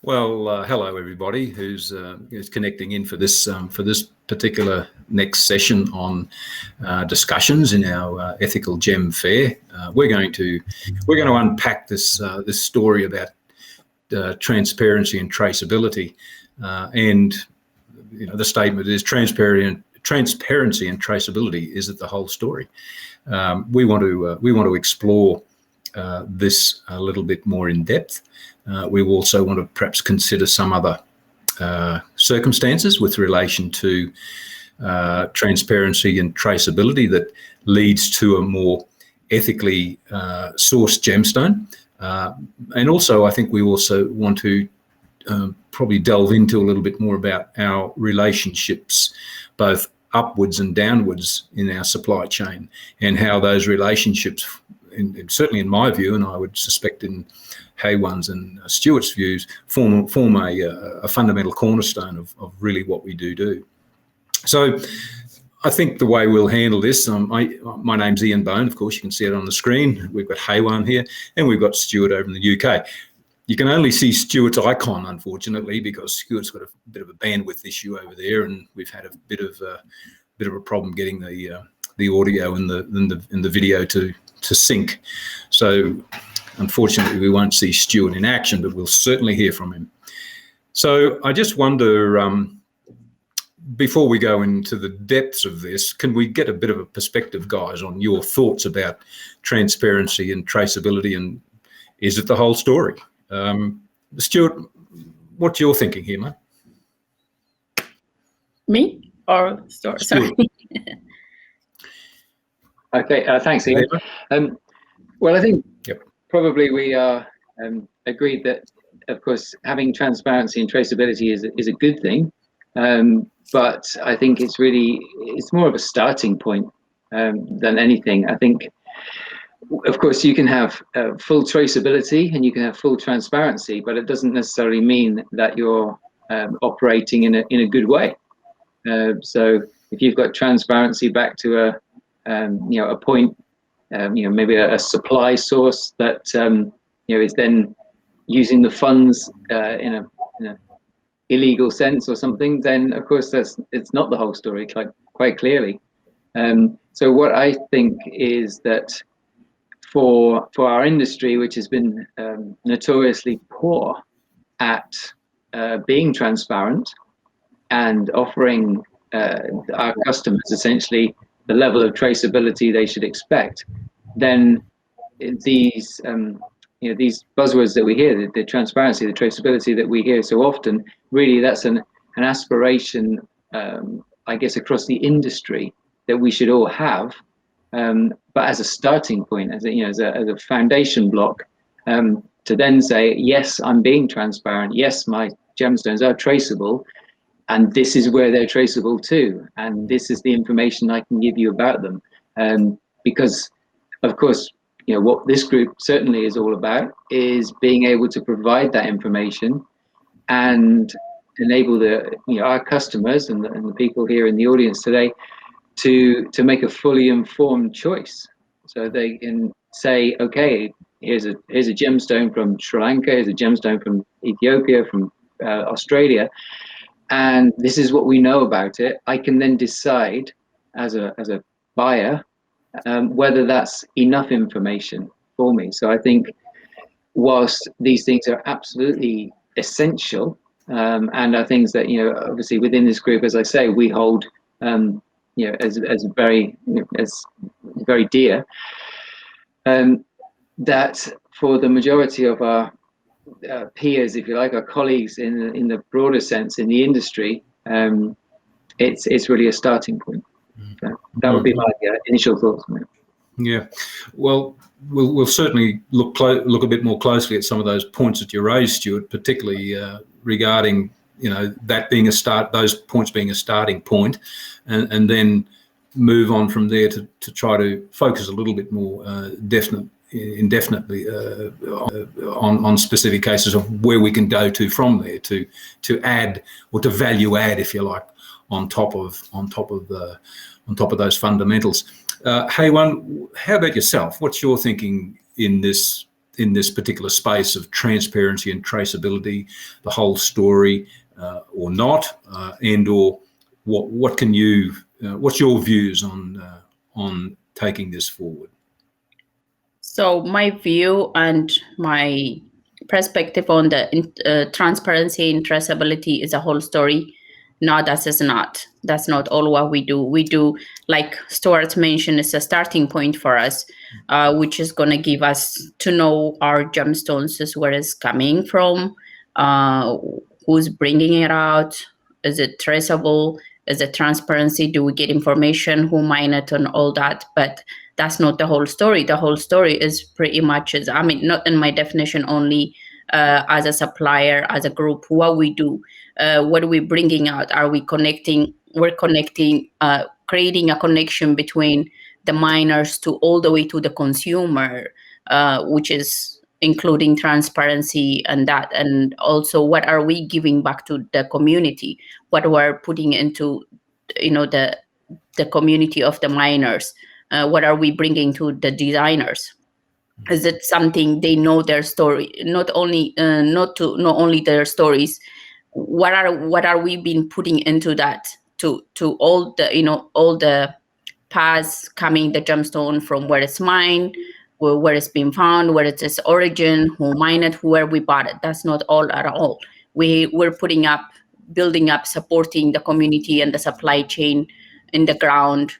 Well, hello everybody who's connecting in for this particular next session on discussions in our ethical gem fair. We're going to unpack this story about transparency and traceability, and the statement is transparency and traceability is it the whole story. We want to explore this a little bit more in depth. We also want to perhaps consider some other circumstances with relation to transparency and traceability that leads to a more ethically sourced gemstone. And also, I think we also want to probably delve into a little bit more about our relationships, both upwards and downwards in our supply chain, and how those relationships, certainly in my view, and I would suspect in Hewan's and Stuart's views, form a fundamental cornerstone of really what we do. So I think the way we'll handle this, my name's Ian Bone, of course, you can see it on the screen. We've got Hewan here, and we've got Stuart over in the UK. You can only see Stuart's icon, unfortunately, because Stuart's got a bit of a bandwidth issue over there, and we've had a bit of a problem getting the audio and the video to sync. So unfortunately, we won't see Stuart in action, but we'll certainly hear from him. So I just wonder, before we go into the depths of this, can we get a bit of a perspective, guys, on your thoughts about transparency and traceability, and is it the whole story? Stuart, what's your thinking here, mate? Me or Stuart? Sorry. Okay, thanks, Ian. Well, I think probably we are agreed that, of course, having transparency and traceability is a good thing, but I think it's more of a starting point than anything. I think, of course, you can have full traceability and you can have full transparency, but it doesn't necessarily mean that you're operating in a good way. So if you've got transparency back to a point, maybe a supply source that is then using the funds in a illegal sense or something, then of course it's not the whole story, quite clearly. So what I think is that for our industry, which has been notoriously poor at being transparent and offering our customers essentially the level of traceability they should expect, then these buzzwords that we hear, the transparency, the traceability that we hear so often, really that's an aspiration, I guess, across the industry that we should all have, but as a starting point, as a foundation block, to then say, yes, I'm being transparent, yes, my gemstones are traceable, and this is where they're traceable to, and this is the information I can give you about them. Because, of course, what this group certainly is all about is being able to provide that information and enable our customers and the people here in the audience today to make a fully informed choice. So they can say, okay, here's a gemstone from Sri Lanka, here's a gemstone from Ethiopia, from Australia, and this is what we know about it. I can then decide as a buyer whether that's enough information for me. So I think whilst these things are absolutely essential, and are things that obviously within this group, as I say, we hold as very dear, that for the majority of our peers, if you like, our colleagues in the broader sense in the industry, it's really a starting point. So that would be my initial thoughts on it. Yeah, well, we'll certainly look a bit more closely at some of those points that you raised, Stuart, particularly regarding that being those points being a starting point, and then move on from there to try to focus a little bit more indefinitely on specific cases of where we can go to from there to add, or to value add, if you like, on top of those fundamentals. Hewan, how about yourself? What's your thinking in this in this particular space of transparency and traceability, the whole story, or not, and or what can you what's your views on taking this forward? So my view and my perspective on the transparency and traceability is a whole story. No, that's not all what we do. We do, like Stuart mentioned, it's a starting point for us, which is going to give us to know our gemstones, is where it's coming from, who's bringing it out, is it traceable, is it transparency, do we get information, who mine it, and all that. But that's not the whole story. The whole story is pretty much, not in my definition only, as a supplier, as a group, what we do, what are we bringing out? Are we connecting? We're connecting, creating a connection between the miners to all the way to the consumer, which is including transparency and that. And also, what are we giving back to the community? What we're putting into, the community of the miners? What are we bringing to the designers? Is it something they know their story? Not only their stories. What are we been putting into that to all the paths coming, the gemstone from where it's mined, where it's been found, where it's its origin, who mined it, where we bought it. That's not all at all. We're putting up, building up, supporting the community and the supply chain in the ground,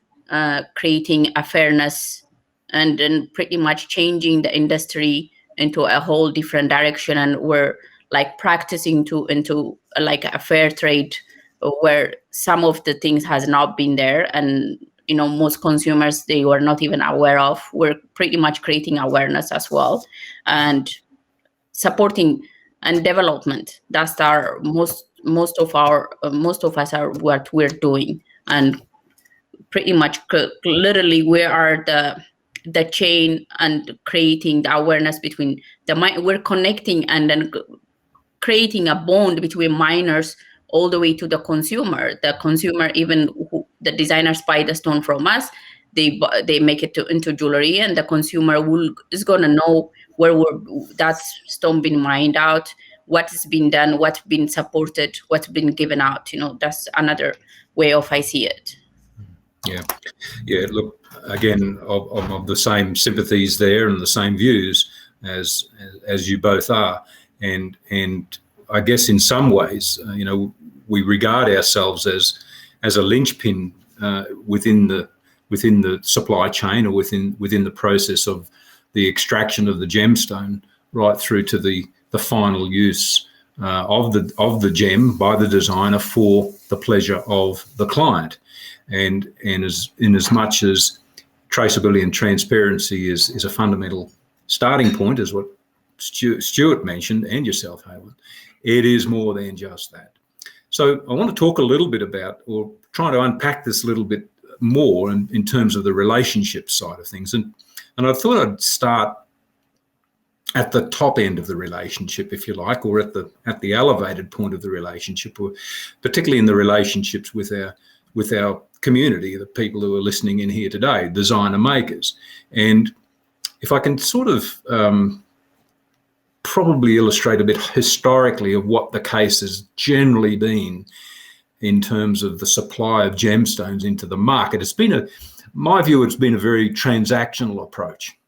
creating a fairness, and then pretty much changing the industry into a whole different direction. And we're like practicing into like a fair trade, where some of the things has not been there, and most consumers, they were not even aware of. We're pretty much creating awareness as well, and supporting and development. That's our most of us are what we're doing. And pretty much literally we are the chain and creating the awareness between we're connecting and then creating a bond between miners all the way to the consumer. The consumer, even the designers buy the stone from us, they make it into jewelry, and the consumer is gonna know where that's stone been mined out, what has been done, what's been supported, what's been given out. That's another way of I see it. Yeah. Look, again, of the same sympathies there and the same views as you both are, and I guess in some ways, we regard ourselves as a linchpin within the supply chain, or within the process of the extraction of the gemstone, right through to the final use of the gem by the designer for the pleasure of the client. And as much as traceability and transparency is a fundamental starting point, as what Stuart mentioned, and yourself, Hewan, it is more than just that. So I want to talk a little bit about, or try to unpack this a little bit more in terms of the relationship side of things. And I thought I'd start at the top end of the relationship, if you like, or at the elevated point of the relationship, or particularly in the relationships with our community, the people who are listening in here today, designer makers. And if I can sort of probably illustrate a bit historically of what the case has generally been in terms of the supply of gemstones into the market. It's been a very transactional approach.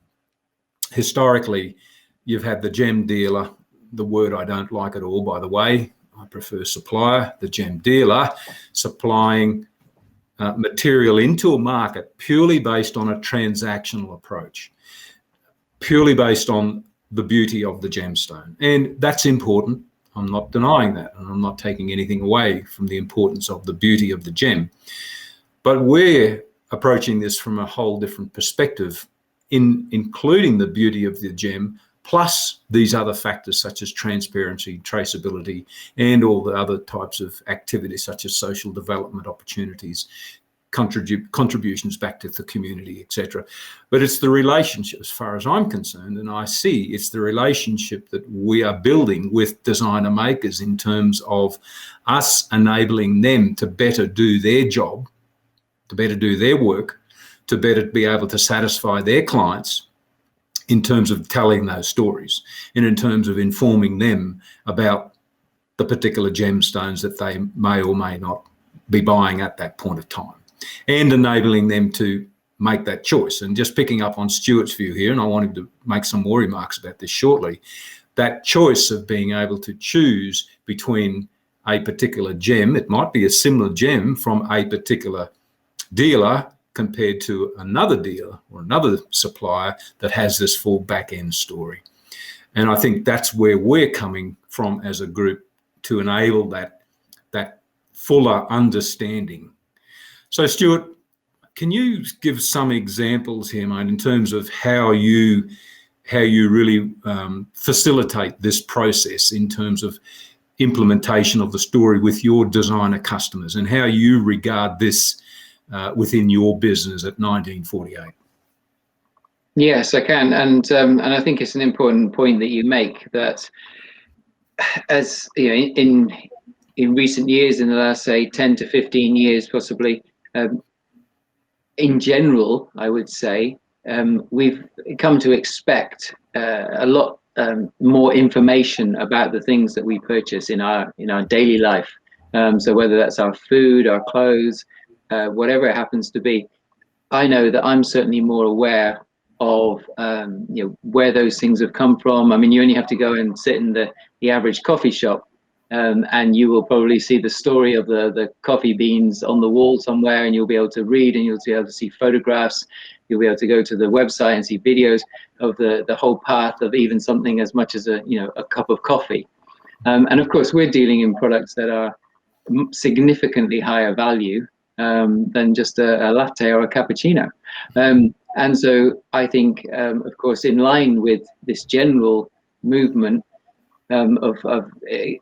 Historically, you've had the gem dealer, the word I don't like at all, by the way, I prefer supplier, the gem dealer supplying material into a market purely based on a transactional approach, purely based on the beauty of the gemstone. And that's important. I'm not denying that, and I'm not taking anything away from the importance of the beauty of the gem. But we're approaching this from a whole different perspective, including the beauty of the gem, plus these other factors such as transparency, traceability, and all the other types of activities such as social development opportunities, contributions back to the community, etc. But it's the relationship, as far as I'm concerned, and I see it's the relationship that we are building with designer makers in terms of us enabling them to better do their job, to better do their work, to better be able to satisfy their clients, in terms of telling those stories and in terms of informing them about the particular gemstones that they may or may not be buying at that point of time, and enabling them to make that choice. And just picking up on Stuart's view here, and I wanted to make some more remarks about this shortly, that choice of being able to choose between a particular gem, it might be a similar gem from a particular dealer compared to another dealer or another supplier that has this full back-end story. And I think that's where we're coming from as a group, to enable that fuller understanding. So Stuart, can you give some examples here, mate, in terms of how you really facilitate this process in terms of implementation of the story with your designer customers, and how you regard this within your business at 1948? Yes, I can, and I think it's an important point that you make, that as you know, in recent years, in the last, say, 10 to 15 years, possibly, in general, I would say, we've come to expect a lot more information about the things that we purchase in our daily life. So whether that's our food, our clothes, whatever it happens to be, I know that I'm certainly more aware of where those things have come from. I mean, you only have to go and sit in the average coffee shop, and you will probably see the story of the coffee beans on the wall somewhere, and you'll be able to read, and you'll be able to see photographs. You'll be able to go to the website and see videos of the whole path of even something as much as a cup of coffee. And of course, we're dealing in products that are significantly higher value than just a latte or a cappuccino. And so I think, of course, in line with this general movement of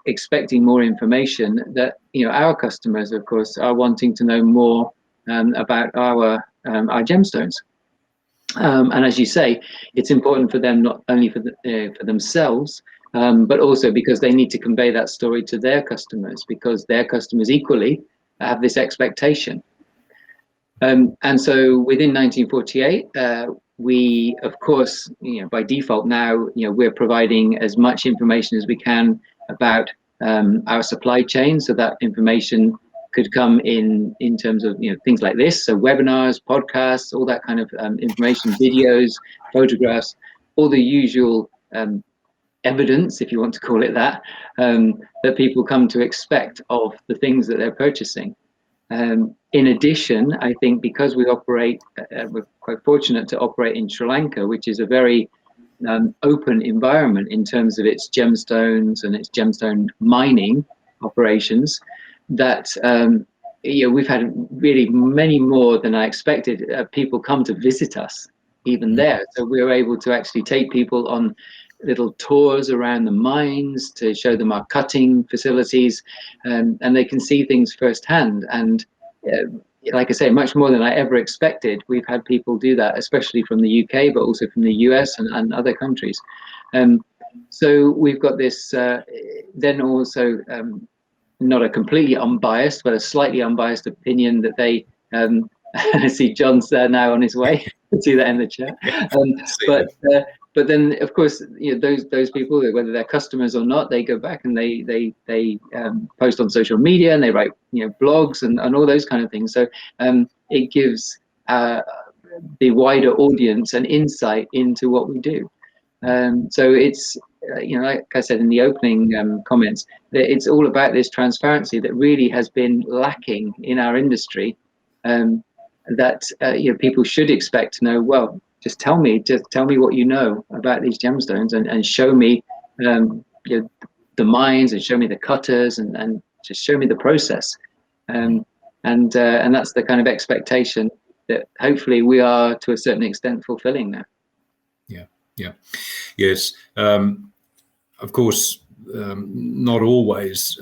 expecting more information, that our customers, of course, are wanting to know more about our gemstones. And as you say, it's important for them, not only for themselves, but also because they need to convey that story to their customers, because their customers equally have this expectation. And so within 1948, we, of course, by default now, we're providing as much information as we can about our supply chain. So that information could come in terms of things like this, so webinars, podcasts, all that kind of information, videos, photographs, all the usual evidence, if you want to call it that, that people come to expect of the things that they're purchasing. In addition, I think because we operate, we're quite fortunate to operate in Sri Lanka, which is a very open environment in terms of its gemstones and its gemstone mining operations, that we've had really many more than I expected people come to visit us even there. So we were able to actually take people on little tours around the mines to show them our cutting facilities, and they can see things firsthand. And like I say, much more than I ever expected. We've had people do that, especially from the UK, but also from the US and other countries. So we've got this then also not a completely unbiased, but a slightly unbiased opinion that they I see John's there now on his way. See that in the chat. But then, of course, those people, whether they're customers or not, they go back and they post on social media, and they write blogs and all those kind of things. So it gives the wider audience an insight into what we do. So it's like I said in the opening comments, that it's all about this transparency that really has been lacking in our industry. That people should expect to know. Well, just tell me what you know about these gemstones, and show me the mines, and show me the cutters, and just show me the process. And that's the kind of expectation that hopefully we are to a certain extent fulfilling now. Yes. Of course, not always.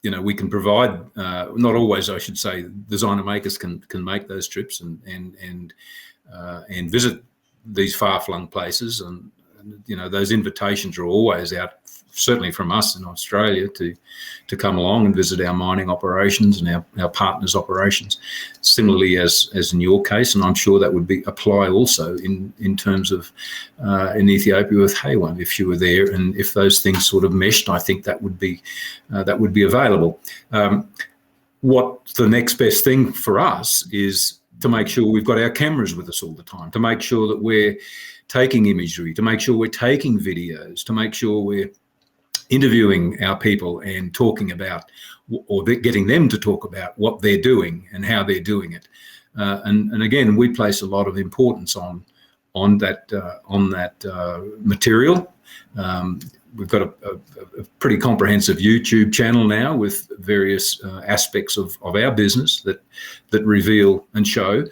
We can provide. Not always, I should say. Designer makers can make those trips and visit these far-flung places, and those invitations are always out, certainly from us in Australia, to come along and visit our mining operations and our partners' operations. Similarly, as in your case, and I'm sure that would apply also in terms of in Ethiopia with Hewan, if you were there, and if those things sort of meshed, I think that would be available. What the next best thing for us is to make sure we've got our cameras with us all the time, to make sure that we're taking imagery, to make sure we're taking videos, to make sure we're interviewing our people and talking about, or getting them to talk about what they're doing and how they're doing it. And again, we place a lot of importance on that material. We've got a pretty comprehensive YouTube channel now with various aspects of our business that reveal and show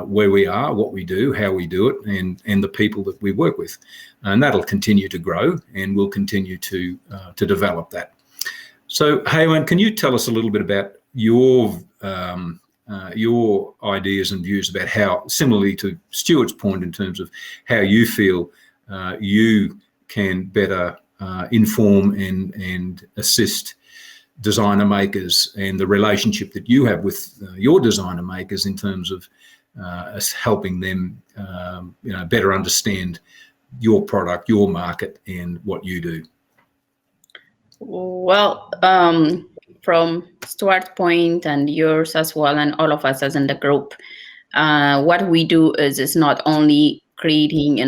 where we are, what we do, how we do it, and the people that we work with. And that'll continue to grow, and we'll continue to develop that. So, Hewan, can you tell us a little bit about your ideas and views about how, similarly to Stuart's point in terms of how you feel you can better inform and assist designer makers, and the relationship that you have with your designer makers in terms of us helping them better understand your product, your market, and what you do? Well, from Stuart's point and yours as well, and all of us as in the group, what we do is not only creating,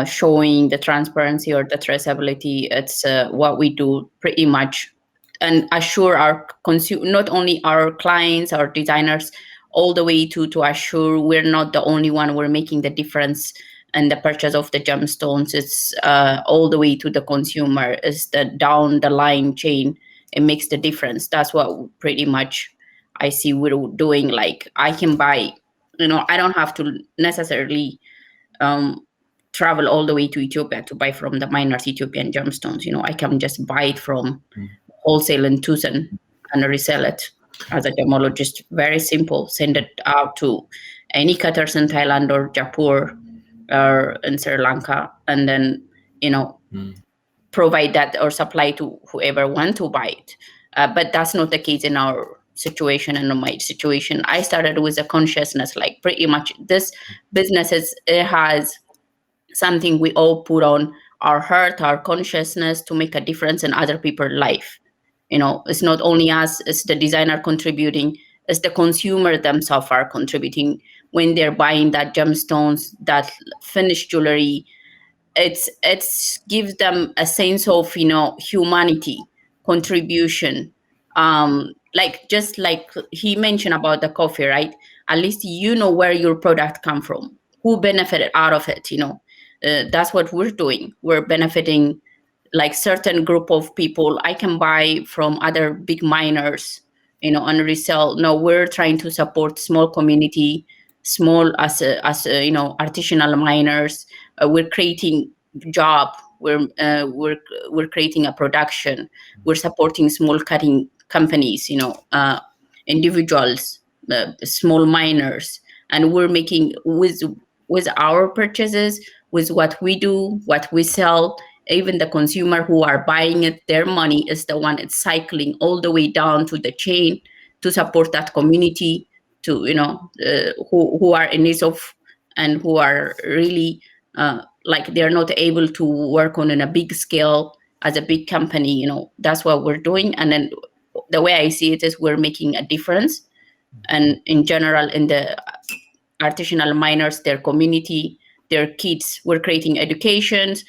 showing the transparency or the traceability. It's what we do pretty much, and assure our not only our clients, our designers, all the way to assure we're not the only one. We're making the difference in the purchase of the gemstones. It's all the way to the consumer. It's the down the line chain. It makes the difference. That's what pretty much I see we're doing. Like, I can buy, I don't have to necessarily travel all the way to Ethiopia to buy from the miners Ethiopian gemstones. I can just buy it from wholesale in Tucson and resell it as a gemologist. Very simple. Send it out to any cutters in Thailand or Jaipur or in Sri Lanka, and then provide that or supply to whoever want to buy it. But that's not the case in our situation and in my situation. I started with a consciousness, like pretty much this business it has something we all put on our heart, our consciousness to make a difference in other people's life. It's not only us, it's the designer contributing, it's the consumer themselves are contributing when they're buying that gemstones, that finished jewelry. It's gives them a sense of, humanity, contribution. Just like he mentioned about the coffee, right? At least where your product come from, who benefited out of it. That's what we're doing. We're benefiting like certain group of people. I can buy from other big miners, and resell. No, we're trying to support small community, small as artisanal miners. We're creating job. We're creating a production. We're supporting small cutting companies, individuals, small miners, and we're making with our purchases, with what we do, what we sell. Even the consumer who are buying it, their money is the one it's cycling all the way down to the chain to support that community, to who are in need of, and who are really they're not able to work on a big scale as a big company. That's what we're doing. And then the way I see it is we're making a difference, and in general in the artisanal miners, their community, their kids, we're creating educations.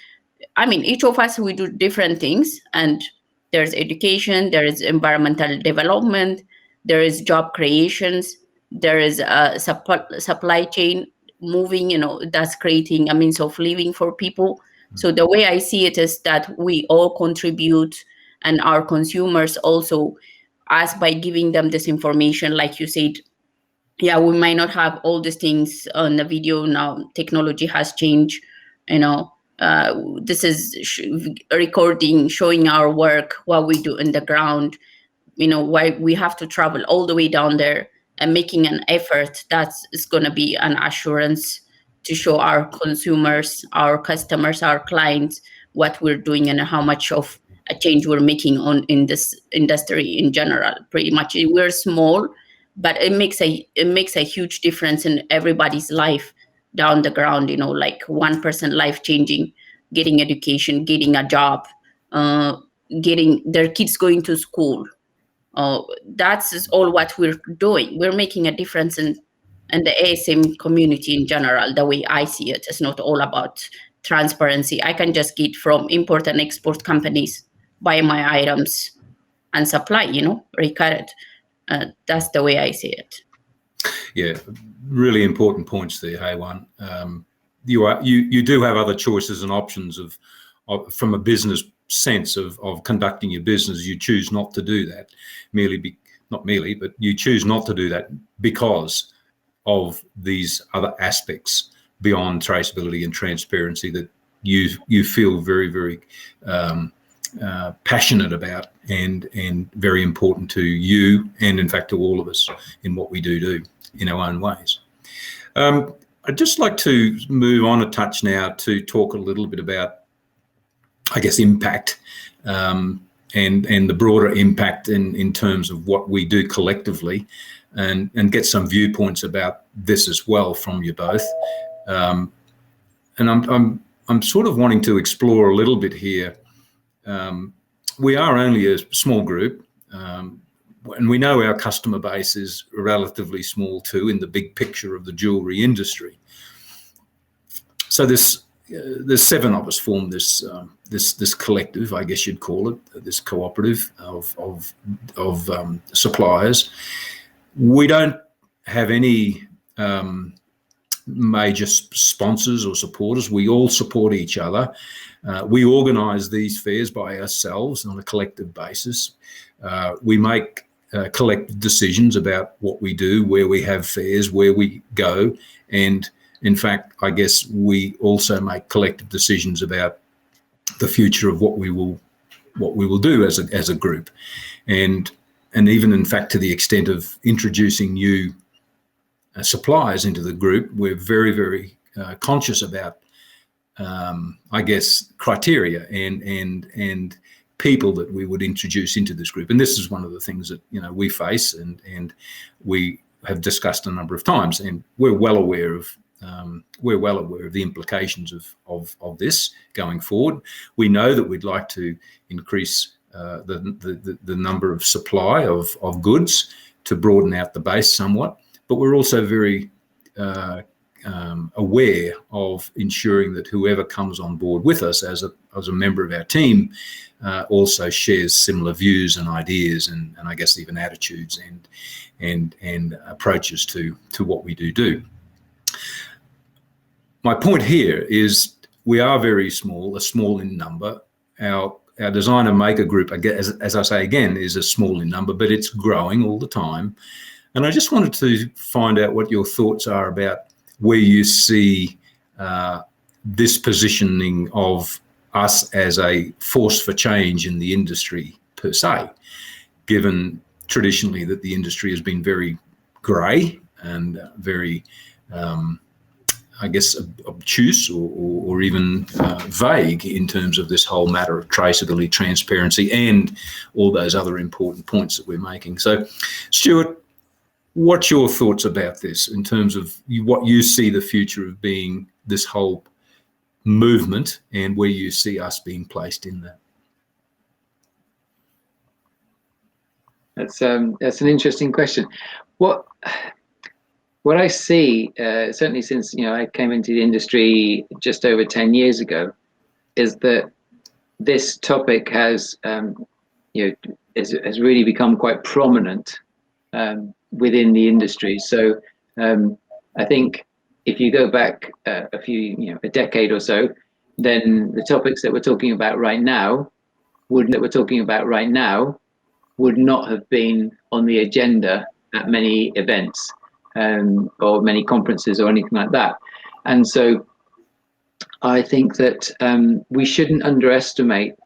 I mean, each of us, we do different things, and there's education, there is environmental development, there is job creations, there is a supply chain moving, that's creating a means of living for people. So the way I see it is that we all contribute, and our consumers also, as by giving them this information, like you said, yeah, we might not have all these things on the video now. Technology has changed, this is recording, showing our work, what we do in the ground, why we have to travel all the way down there and making an effort. That's going to be an assurance to show our consumers, our customers, our clients what we're doing and how much of a change we're making in this industry in general. Pretty much, we're small, but it makes a huge difference in everybody's life down the ground. Like 1% life changing, getting education, getting a job, getting their kids going to school. That's all what we're doing. We're making a difference in the ASM community in general. The way I see it, it's not all about transparency. I can just get from import and export companies, buy my items and supply, recut it. That's the way I see it. Yeah, really important points there, Hewan. You do have other choices and options of from a business sense of conducting your business. You choose not to do that but you choose not to do that because of these other aspects beyond traceability and transparency that you feel very, very passionate about and very important to you and in fact to all of us in what we do in our own ways. I'd just like to move on a touch now to talk a little bit about, I guess, impact and the broader impact in terms of what we do collectively, and get some viewpoints about this as well from you both. And I'm sort of wanting to explore a little bit here. We are only a small group, and we know our customer base is relatively small too in the big picture of the jewelry industry. So there's 7 of us form this collective, I guess you'd call it, this cooperative of suppliers. We don't have any major sponsors or supporters. We all support each other. We organise these fairs by ourselves on a collective basis. We make collective decisions about what we do, where we have fairs, where we go, and in fact, I guess we also make collective decisions about the future of what we will do as a group, and even in fact to the extent of introducing new suppliers into the group, we're very, very conscious about, I guess, criteria and people that we would introduce into this group. And this is one of the things that we face and we have discussed a number of times, and we're well aware of the implications of this going forward. We know that we'd like to increase the number of supply of goods to broaden out the base somewhat, but we're also very aware of ensuring that whoever comes on board with us as a member of our team also shares similar views and ideas and I guess even attitudes and approaches to what we do. My point here is we are very small in number. Our designer maker group, as I say again, is a small in number, but it's growing all the time. And I just wanted to find out what your thoughts are about where you see this positioning of us as a force for change in the industry per se, given traditionally that the industry has been very grey and very I guess obtuse or even vague in terms of this whole matter of traceability, transparency, and all those other important points that we're making. So, Stuart, what's your thoughts about this in terms of what you see the future of being this whole movement and where you see us being placed in that? That's an interesting question. What I see, certainly since I came into the industry just over 10 years ago, is that this topic has really become quite prominent within the industry. So I think if you go back a decade or so, then the topics that we're talking about right now would not have been on the agenda at many events. Or many conferences or anything like that. And so I think that we shouldn't underestimate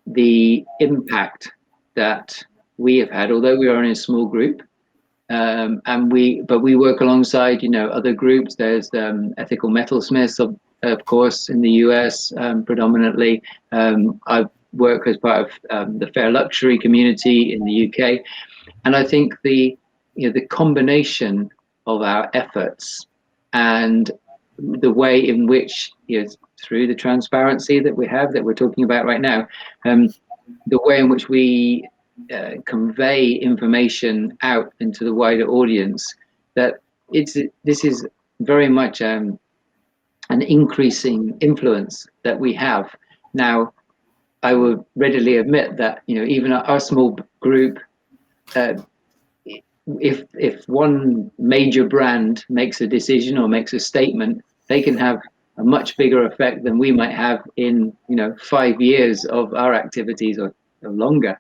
the impact that we have had, although we are in a small group, and we work alongside, other groups. There's ethical metalsmiths, of course, in the US predominantly. I work as part of the fair luxury community in the UK, and I think the combination of our efforts and the way in which, through the transparency that we're talking about right now, the way in which we convey information out into the wider audience, that this is very much an increasing influence that we have. Now, I would readily admit that even our small group, if one major brand makes a decision or makes a statement, they can have a much bigger effect than we might have in 5 years of our activities or longer.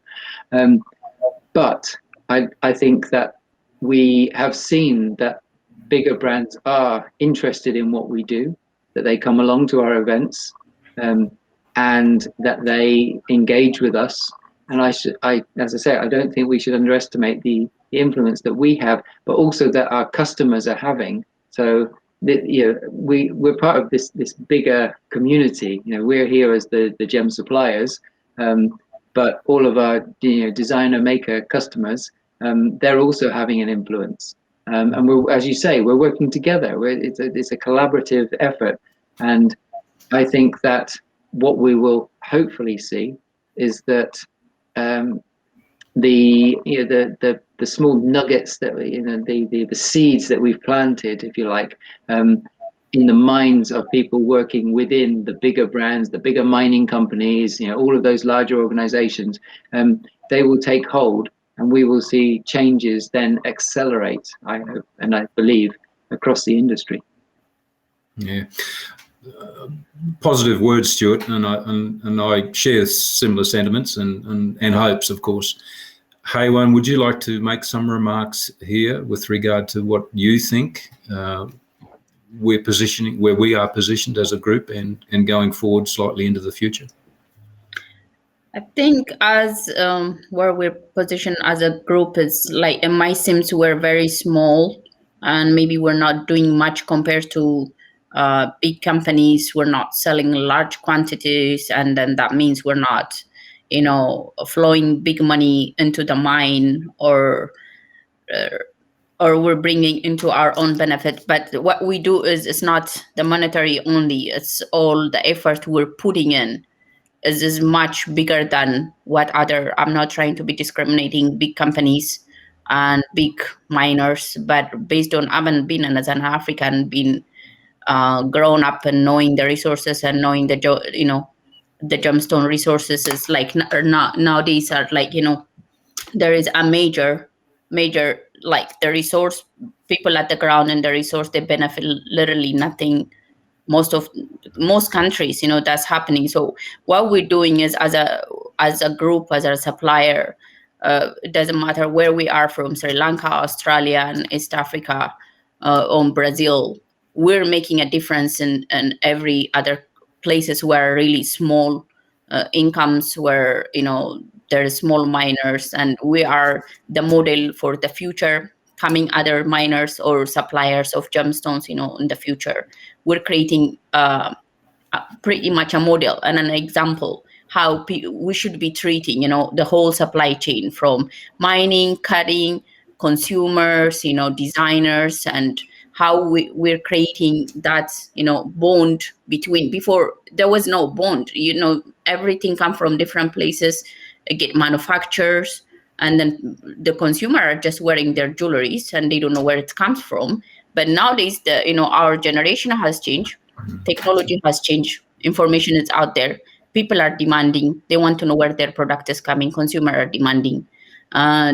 But I think that we have seen that bigger brands are interested in what we do, that they come along to our events, and that they engage with us. And as I say, I don't think we should underestimate the influence that we have, but also that our customers are having. So we're part of this bigger community. We're here as the gem suppliers, but all of our designer maker customers, they're also having an influence. And we're, as you say, we're working together. It's a collaborative effort, and I think that what we will hopefully see is that the small nuggets that the seeds that we've planted, if you like, in the minds of people working within the bigger brands, the bigger mining companies, all of those larger organizations, they will take hold, and we will see changes then accelerate, I hope, and I believe, across the industry. Yeah. Positive words, Stuart, and I share similar sentiments and hopes, of course. Hewan, would you like to make some remarks here with regard to what you think where we are positioned as a group and going forward slightly into the future? I think as where we're positioned as a group is like, in my sims, we're very small, and maybe we're not doing much compared to big companies. We're not selling large quantities, and then that means we're not, flowing big money into the mine, or we're bringing into our own benefit. But what we do is not the monetary only. It's all the effort we're putting in is much bigger than what I'm not trying to be discriminating big companies and big miners, but based on having been as an African, being grown up and knowing the resources and knowing the gemstone resources is like nowadays are like, there is a major like the resource people at the ground and the resource, they benefit literally nothing. Most countries, that's happening. So what we're doing is as a group, as a supplier, it doesn't matter where we are from, Sri Lanka, Australia, and East Africa, or Brazil, we're making a difference in every other places where really small incomes, where there are small miners, and we are the model for the future coming other miners or suppliers of gemstones. In the future, we're creating pretty much a model and an example how we should be treating the whole supply chain, from mining, cutting, consumers, designers, and how we're creating that bond between. Before there was no bond, everything come from different places, get manufacturers, and then the consumer are just wearing their jewelries and they don't know where it comes from. But nowadays, our generation has changed, technology has changed, information is out there, people are demanding, they want to know where their product is coming, consumer are demanding,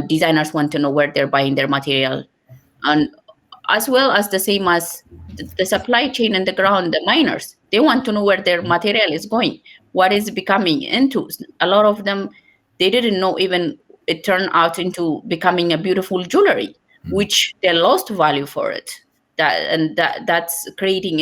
designers want to know where they're buying their material, and as well as the same as the supply chain and the ground, the miners, they want to know where their material is going, what is becoming into. A lot of them, they didn't know even it turned out into becoming a beautiful jewelry, which they lost value for it. That's creating,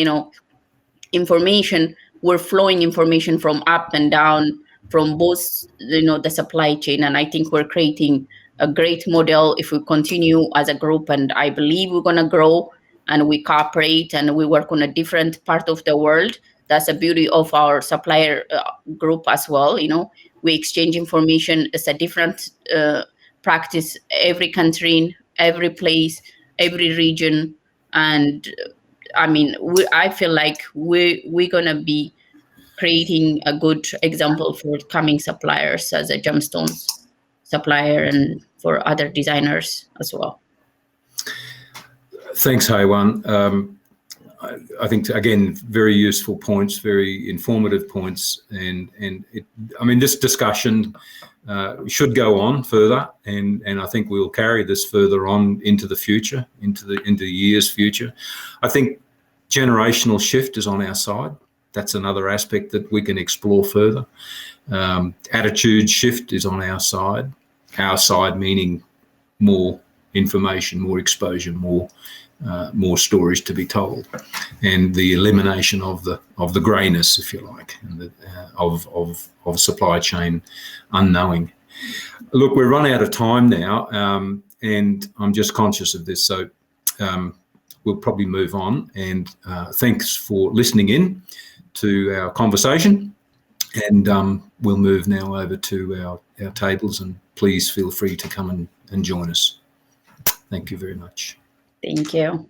information. We're flowing information from up and down from both, the supply chain, and I think we're creating a great model if we continue as a group, and I believe we're going to grow and we cooperate and we work on a different part of the world. That's the beauty of our supplier group as well. We exchange information. It's a different practice every country, every place, every region. And I mean, I feel like we're going to be creating a good example for coming suppliers as a gemstones supplier and for other designers as well. Thanks, Hewan. I think, again, very useful points, very informative points, and this discussion should go on further, and I think we'll carry this further on into the future, into the year's future. I think generational shift is on our side. That's another aspect that we can explore further. Attitude shift is on our side. Our side meaning more information, more exposure, more stories to be told, and the elimination of the greyness, if you like, and of supply chain unknowing. Look, we're run out of time now, and I'm just conscious of this, so we'll probably move on. And thanks for listening in to our conversation, and we'll move now over to our tables, and please feel free to come and join us. Thank you very much. Thank you.